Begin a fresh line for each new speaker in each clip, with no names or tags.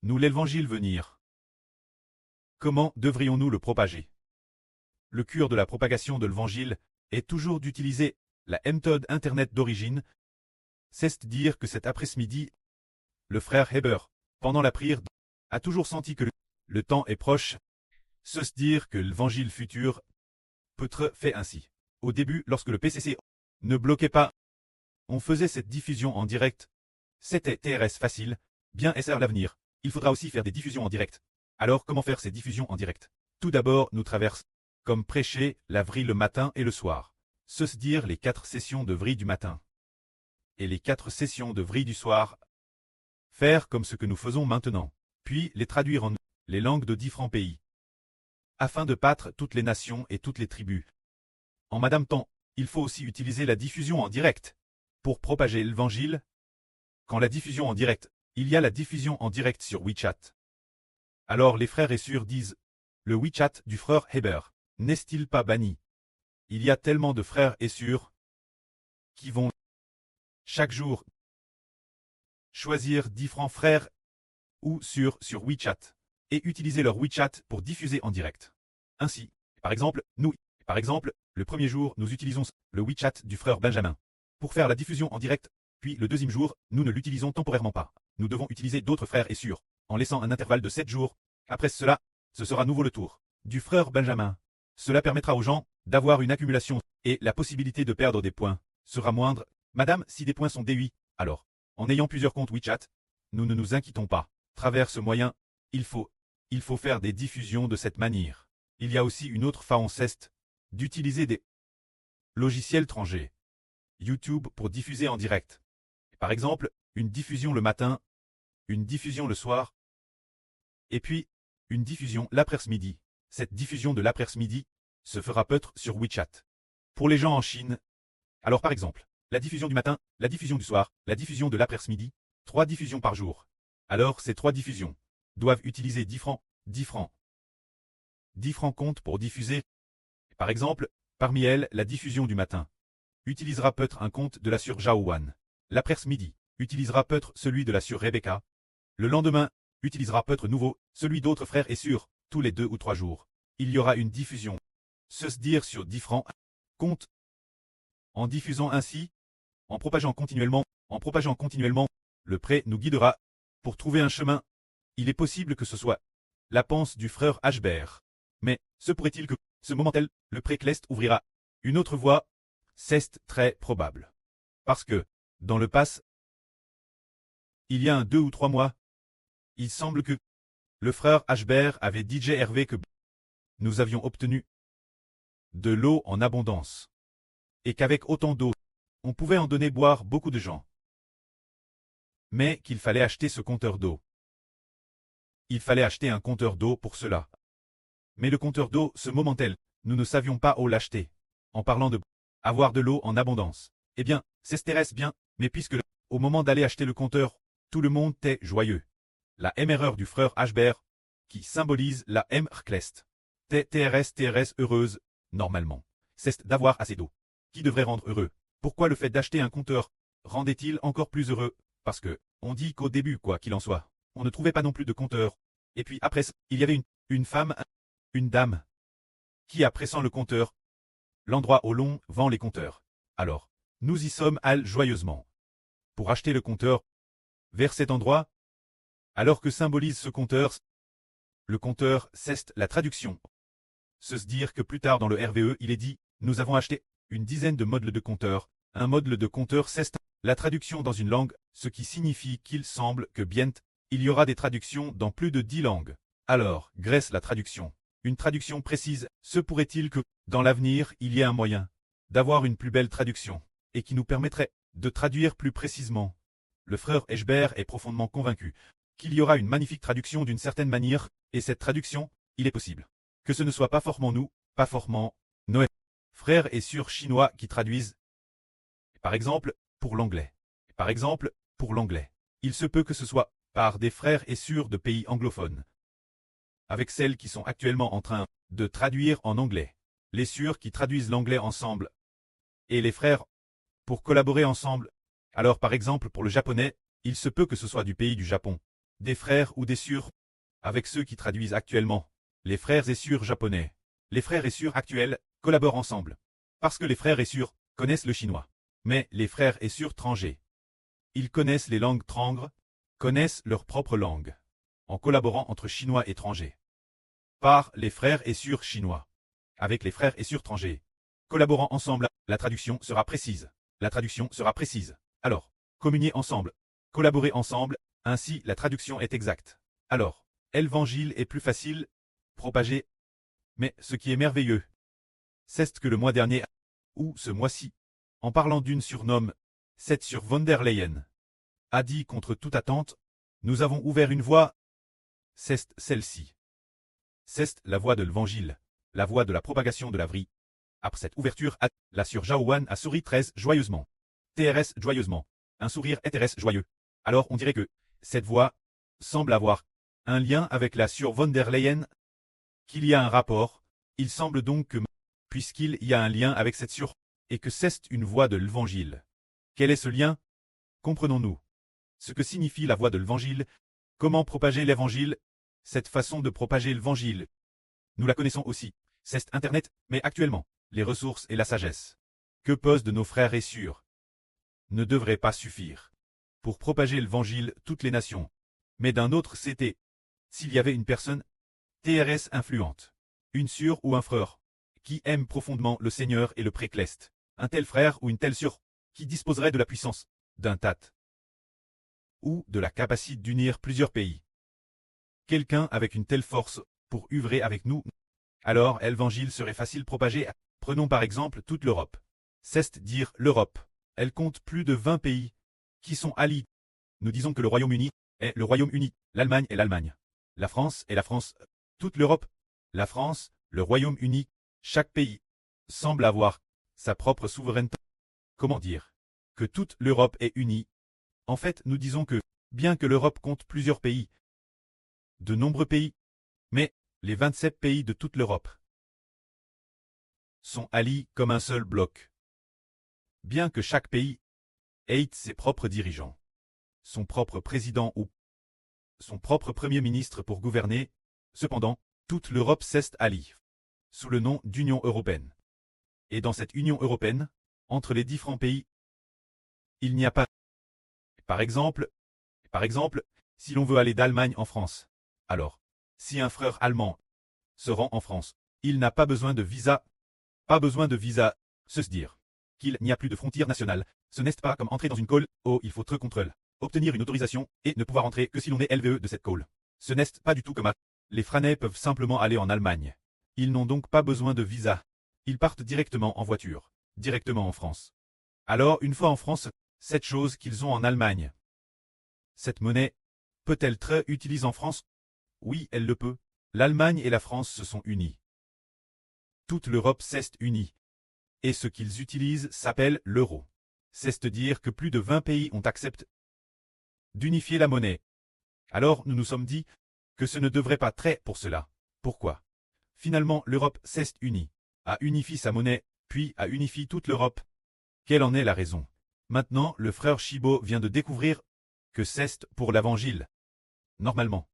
nous l'évangile venir. Comment devrions-nous le propager? Le cure de la propagation de l'évangile est toujours d'utiliser la méthode Internet d'origine, c'est-à-dire que cet après-midi, le frère Heber, pendant la prière, a toujours senti que le temps est proche, c'est-à-dire que l'évangile futur peut être fait ainsi. Au début, lorsque le PCC ne bloquait pas, on faisait cette diffusion en direct. C'était TRS facile, bien SR l'avenir. Il faudra aussi faire des diffusions en direct. Alors comment faire ces diffusions en direct? Tout d'abord, nous traversons, comme prêcher, la vrille le matin et le soir. C'est-à-dire les 4 sessions de vrille du matin. Et les 4 sessions de vrille du soir. Faire comme ce que nous faisons maintenant. Puis les traduire en les langues de différents pays. Afin de battre toutes les nations et toutes les tribus. En Madame Temps, il faut aussi utiliser la diffusion en direct. Pour propager l'évangile. Quand la diffusion en direct, il y a la diffusion en direct sur WeChat. Alors les frères et sœurs disent, le WeChat du frère Heber, n'est-il pas banni? Il y a tellement de frères et sœurs qui vont chaque jour choisir différents frères ou sur WeChat et utiliser leur WeChat pour diffuser en direct. Ainsi, par exemple, le premier jour, nous utilisons le WeChat du frère Benjamin pour faire la diffusion en direct, puis le deuxième jour, nous ne l'utilisons temporairement pas. Nous devons utiliser d'autres frères et sœurs, en laissant un intervalle de 7 jours. Après cela, ce sera à nouveau le tour du frère Benjamin. Cela permettra aux gens d'avoir une accumulation et la possibilité de perdre des points sera moindre. Madame, si des points sont déduits, alors, en ayant plusieurs comptes WeChat, nous ne nous inquiétons pas. Travers ce moyen, il faut faire des diffusions de cette manière. Il y a aussi une autre façon, c'est d'utiliser des logiciels étrangers. YouTube pour diffuser en direct. Par exemple, une diffusion le matin, une diffusion le soir, et puis une diffusion l'après-midi. Cette diffusion de l'après-midi se fera peut-être sur WeChat. Pour les gens en Chine, alors par exemple, la diffusion du matin, la diffusion du soir, la diffusion de l'après-midi, 3 diffusions par jour. Alors ces 3 diffusions doivent utiliser différents comptes pour diffuser. Par exemple, parmi elles, la diffusion du matin utilisera peut-être un compte de la sœur Zhaowan. L'après-midi utilisera peut-être celui de la sœur Rebecca. Le lendemain, utilisera peut-être nouveau celui d'autres frères et sœurs. Tous les 2 ou 3 jours, il y aura une diffusion. C'est-à-dire sur différents comptes. En diffusant ainsi, en propageant continuellement, le prêt nous guidera pour trouver un chemin. Il est possible que ce soit la pensée du frère Ashbert. Mais, se pourrait-il que, ce moment-là, le pré-clest ouvrira une autre voie? C'est très probable. Parce que, dans le passé, il y a 2 ou 3 mois, il semble que le frère Ashbert avait dit Hervé que nous avions obtenu de l'eau en abondance. Et qu'avec autant d'eau, on pouvait en donner boire beaucoup de gens. Mais qu'il fallait acheter ce compteur d'eau. Il fallait acheter un compteur d'eau pour cela. Mais le compteur d'eau, ce moment-là, nous ne savions pas où l'acheter. En parlant de avoir de l'eau en abondance. Eh bien, c'est stress bien, mais puisque au moment d'aller acheter le compteur, tout le monde était joyeux. La erreur du frère Ashbert, qui symbolise la Clest. TRS heureuse, normalement. C'est d'avoir assez d'eau. Qui devrait rendre heureux? Pourquoi le fait d'acheter un compteur rendait-il encore plus heureux? Parce que, on dit qu'au début, quoi qu'il en soit, on ne trouvait pas non plus de compteur. Et puis après, il y avait une femme, une dame, qui a pressant le compteur. L'endroit où l'on vend les compteurs. Alors, nous y sommes allés joyeusement. Pour acheter le compteur, vers cet endroit, alors que symbolise ce compteur, le compteur, c'est la traduction. Se dire que plus tard dans le RVE, il est dit, nous avons acheté une dizaine de modules de compteurs. Un module de compteur, c'est la traduction dans une langue, ce qui signifie qu'il semble que bientôt, il y aura des traductions dans plus de 10 langues. Alors, grâce la traduction, une traduction précise, se pourrait-il que, dans l'avenir, il y ait un moyen d'avoir une plus belle traduction, et qui nous permettrait de traduire plus précisément. Le frère Ashbert est profondément convaincu qu'il y aura une magnifique traduction d'une certaine manière, et cette traduction, il est possible que ce ne soit pas forcément nous, pas forcément Noé, frères et sœurs chinois qui traduisent. Par exemple, pour l'anglais. Il se peut que ce soit par des frères et sœurs de pays anglophones. Avec celles qui sont actuellement en train de traduire en anglais. Les sœurs qui traduisent l'anglais ensemble. Et les frères, pour collaborer ensemble. Alors par exemple pour le japonais, il se peut que ce soit du pays du Japon. des frères ou des sœurs, avec ceux qui traduisent actuellement, les frères et sœurs japonais. Les frères et sœurs actuels collaborent ensemble. Parce que les frères et sœurs connaissent le chinois. Mais les frères et sœurs étrangers, ils connaissent les langues trangres, connaissent leur propre langue, en collaborant entre chinois étrangers. Par les frères et sœurs chinois, avec les frères et sœurs étrangers, collaborant ensemble, la traduction sera précise. La traduction sera précise. Alors, communier ensemble, collaborer ensemble, ainsi la traduction est exacte. Alors, l'évangile est plus facile, propager. Mais ce qui est merveilleux, c'est que le mois dernier, ou ce mois-ci, en parlant d'une surnomme, cette sur von der Leyen, a dit contre toute attente, nous avons ouvert une voie, c'est celle-ci. C'est la voie de l'évangile, la voie de la propagation de la vie. Après cette ouverture, la sœur Zhao a souri très joyeusement. TRS joyeusement. Un sourire TRS joyeux. Alors on dirait que cette voie semble avoir un lien avec la sœur von der Leyen, qu'il y a un rapport, il semble donc que, puisqu'il y a un lien avec cette sœur, et que c'est une voie de l'évangile. Quel est ce lien? Comprenons-nous ce que signifie la voie de l'évangile? Comment propager l'évangile? Cette façon de propager l'évangile, nous la connaissons aussi. C'est Internet, mais actuellement, les ressources et la sagesse que posent de nos frères et sœurs ne devraient pas suffire pour propager l'évangile toutes les nations. Mais d'un autre côté, s'il y avait une personne TRS influente, une sœur ou un frère, qui aime profondément le Seigneur et le précleste, un tel frère ou une telle sœur, qui disposerait de la puissance d'un tat ou de la capacité d'unir plusieurs pays. Quelqu'un avec une telle force pour œuvrer avec nous, alors l'évangile serait facile propagé. Prenons par exemple toute l'Europe. C'est-à-dire l'Europe. Elle compte plus de 20 pays qui sont alliés. Nous disons que le Royaume-Uni est le Royaume-Uni, l'Allemagne est l'Allemagne, la France est la France, toute l'Europe, la France, le Royaume-Uni, chaque pays semble avoir sa propre souveraineté. Comment dire que toute l'Europe est unie? En fait, nous disons que, bien que l'Europe compte plusieurs pays, de nombreux pays, mais les 27 pays de toute l'Europe sont alliés comme un seul bloc. Bien que chaque pays ait ses propres dirigeants, son propre président ou son propre premier ministre pour gouverner, cependant, toute l'Europe s'est alliée sous le nom d'Union européenne. Et dans cette Union européenne, entre les différents pays, il n'y a pas. Par exemple, si l'on veut aller d'Allemagne en France, alors, si un frère allemand se rend en France, il n'a pas besoin de visa. Pas besoin de visa, se dire qu'il n'y a plus de frontières nationales, ce n'est pas comme entrer dans une colle, oh il faut très contrôle, obtenir une autorisation, et ne pouvoir entrer que si l'on est LVE de cette colle. Ce n'est pas du tout comme les Franais peuvent simplement aller en Allemagne. Ils n'ont donc pas besoin de visa. Ils partent directement en voiture, directement en France. Alors une fois en France, cette chose qu'ils ont en Allemagne, cette monnaie, peut-elle être utilisée en France? Oui, elle le peut. L'Allemagne et la France se sont unies. Toute l'Europe s'est unie. Et ce qu'ils utilisent s'appelle l'euro. C'est-à-dire que plus de 20 pays ont accepté d'unifier la monnaie. Alors nous nous sommes dit que ce ne devrait pas être pour cela. Pourquoi? Finalement l'Europe s'est unie, a unifié sa monnaie, puis a unifié toute l'Europe. Quelle en est la raison? Maintenant le frère Chibo vient de découvrir que c'est pour l'évangile. Normalement,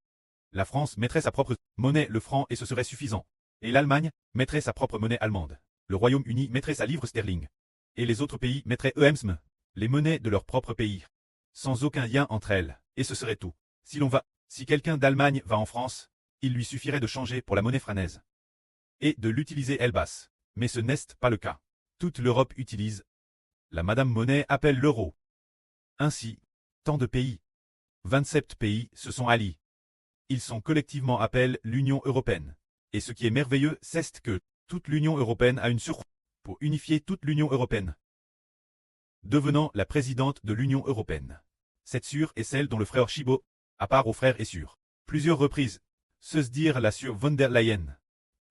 la France mettrait sa propre monnaie, le franc, et ce serait suffisant. Et l'Allemagne mettrait sa propre monnaie allemande. Le Royaume-Uni mettrait sa livre sterling. Et les autres pays mettraient EMSM, les monnaies de leur propre pays. Sans aucun lien entre elles. Et ce serait tout. Si quelqu'un d'Allemagne va en France, il lui suffirait de changer pour la monnaie franaise. Et de l'utiliser Elbas. Mais ce n'est pas le cas. Toute l'Europe utilise. La Madame Monnaie appelle l'euro. Ainsi, tant de pays. 27 pays se sont alliés. Ils sont collectivement appelés l'Union européenne. Et ce qui est merveilleux, c'est que toute l'Union européenne a une surcroît pour unifier toute l'Union européenne, devenant la présidente de l'Union européenne. Cette sœur est celle dont le frère Chibo, à part aux frères et sœurs, plusieurs reprises, se dire la sœur von der Leyen.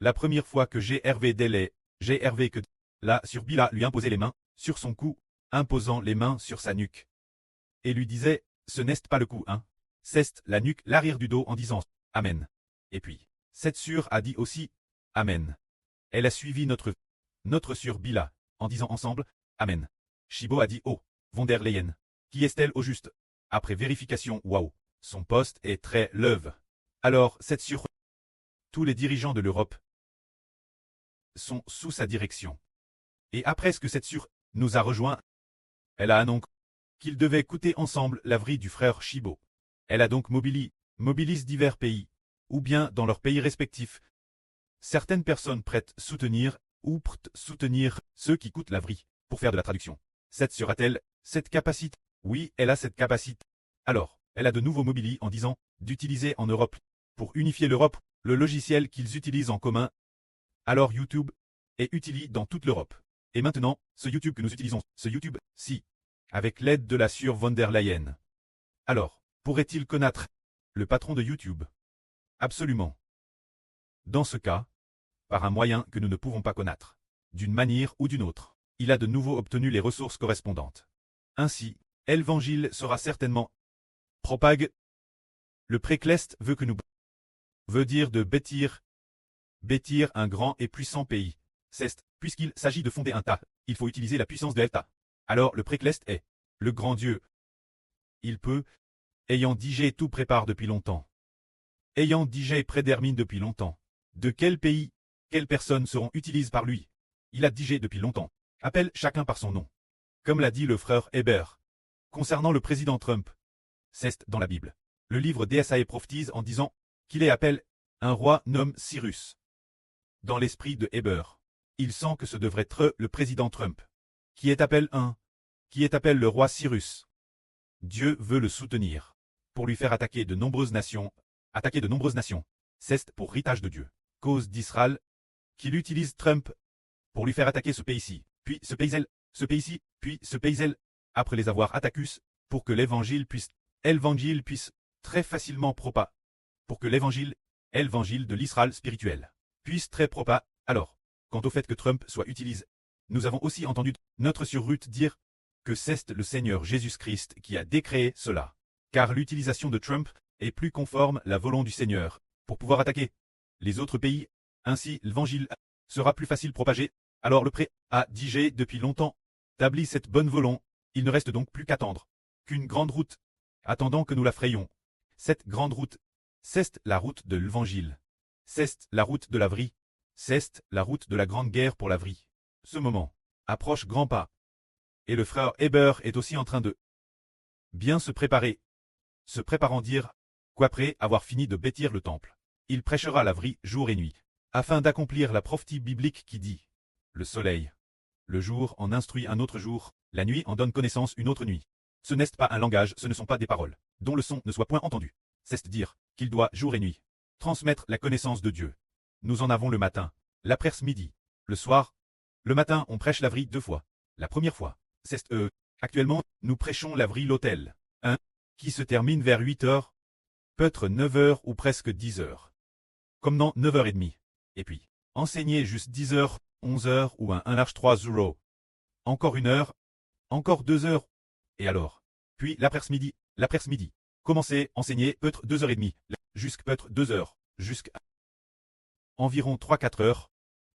La première fois que GRV délai, GRV que la sœur Bila lui imposait les mains sur son cou, imposant les mains sur sa nuque. Et lui disait, ce n'est pas le cou, hein. C'est la nuque, l'arrière du dos en disant Amen. Et puis, cette sœur a dit aussi Amen. Elle a suivi notre sœur Bila, en disant ensemble Amen. Chibo a dit oh, von der Leyen. Qui est-elle au juste? Après vérification, waouh. Son poste est très leuve. Alors, sur tous les dirigeants de l'Europe sont sous sa direction. Et après ce que cette sur nous a rejoint, elle a annoncé qu'ils devaient écouter ensemble la vrille du frère Chibo. Elle a donc mobilise divers pays, ou bien dans leurs pays respectifs. Certaines personnes prêtes soutenir ceux qui coûtent la vrille, pour faire de la traduction. Cette sur a-t-elle cette capacité? Oui, elle a cette capacité. Alors, elle a de nouveau mobilisé en disant d'utiliser en Europe, pour unifier l'Europe, le logiciel qu'ils utilisent en commun. Alors YouTube est utilisé dans toute l'Europe. Et maintenant, ce YouTube que nous utilisons, ce YouTube, si, avec l'aide de la Sur von der Leyen. Alors, pourrait-il connaître le patron de YouTube? Absolument. Dans ce cas, par un moyen que nous ne pouvons pas connaître, d'une manière ou d'une autre, il a de nouveau obtenu les ressources correspondantes. Ainsi, l'évangile sera certainement propague. Le précleste veut que nous veut dire de bâtir un grand et puissant pays. C'est, puisqu'il s'agit de fonder un tas, il faut utiliser la puissance de l'État. Alors le précleste est le grand Dieu. Il peut, ayant digé tout prépare depuis longtemps. Ayant digé prédétermine depuis longtemps. De quel pays, quelles personnes seront utilisées par lui? Il a digé depuis longtemps. Appelle chacun par son nom. Comme l'a dit le frère Hébert. Concernant le président Trump. C'est dans la Bible. Le livre d'Ésaïe prophétise en disant qu'il est appelé un roi nommé Cyrus. Dans l'esprit de Hébert, il sent que ce devrait être le président Trump. Qui est appelé le roi Cyrus. Dieu veut le soutenir. Pour lui faire attaquer de nombreuses nations. C'est pour héritage de Dieu. Cause d'Israël. Qu'il utilise Trump. Pour lui faire attaquer ce pays-ci. Puis ce pays-ci, puis ce pays-là. Après les avoir attaqués. Pour que l'évangile puisse très facilement propager. Pour que l'évangile de l'Israël spirituel puisse très propager. Alors, quant au fait que Trump soit utilisé, nous avons aussi entendu notre sur Ruth dire que c'est le Seigneur Jésus-Christ qui a décréé cela. Car l'utilisation de Trump est plus conforme à la volonté du Seigneur pour pouvoir attaquer les autres pays. Ainsi, l'évangile sera plus facile propagé. Alors le pré a digé depuis longtemps établi cette bonne volonté. Il ne reste donc plus qu'attendre qu'une grande route, attendant que nous la frayions. Cette grande route, c'est la route de l'évangile. C'est la route de la vie. C'est la route de la grande guerre pour la vie. Ce moment approche grand pas. Et le frère Hébert est aussi en train de bien se préparant dire qu'après avoir fini de bâtir le temple, il prêchera la vie jour et nuit, afin d'accomplir la prophétie biblique qui dit le soleil, le jour en instruit un autre jour, la nuit en donne connaissance une autre nuit. Ce n'est pas un langage, ce ne sont pas des paroles, dont le son ne soit point entendu. C'est dire qu'il doit jour et nuit transmettre la connaissance de Dieu. Nous en avons le matin, l'après-midi, le soir. Le matin, on prêche la vie 2 fois. La première fois, c'est actuellement, nous prêchons la vie l'autel, qui se termine vers 8 heures, peut-être 9 heures ou presque 10 heures. Comme non, 9h30. Et puis, enseigner juste 10 heures, 11 heures ou un large 3 euros. Encore 1 heure, encore 2 heures. Et alors? Puis l'après-midi. Commencer, enseigner, peut-être 2h30, jusqu'à peut-être 2 heures, jusqu'à environ 3-4 heures.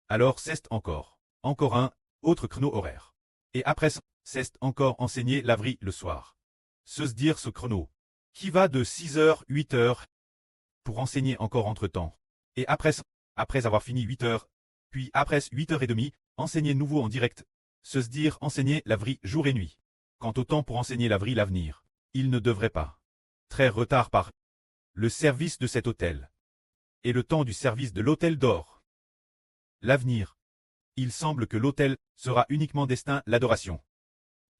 Alors c'est encore un autre créneau horaire. Et après c'est encore enseigner la vie le soir. Se dire ce créneau, qui va de 6 heures, 8 heures, pour enseigner encore entre-temps. Et après avoir fini 8 heures, puis après 8h30, enseigner nouveau en direct. Se dire enseigner la vie jour et nuit. Quant au temps pour enseigner la vie l'avenir, il ne devrait pas très retard par le service de cet hôtel et le temps du service de l'hôtel d'or. L'avenir. Il semble que l'hôtel sera uniquement destin l'adoration.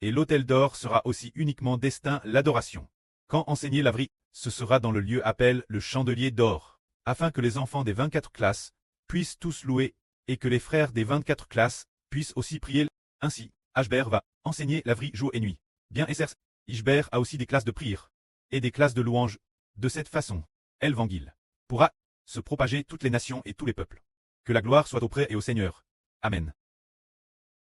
Et l'hôtel d'or sera aussi uniquement destin l'adoration. Quand enseigner la vie, ce sera dans le lieu appelé le chandelier d'or, afin que les enfants des 24 classes puissent tous louer, et que les frères des 24 classes puissent aussi prier. Ainsi, Ashbert va enseigner la vie jour et nuit. Bien Essers, Ishbert a aussi des classes de prière et des classes de louange. De cette façon, l'évangile pourra se propager toutes les nations et tous les peuples. Que la gloire soit auprès et au Seigneur. Amen.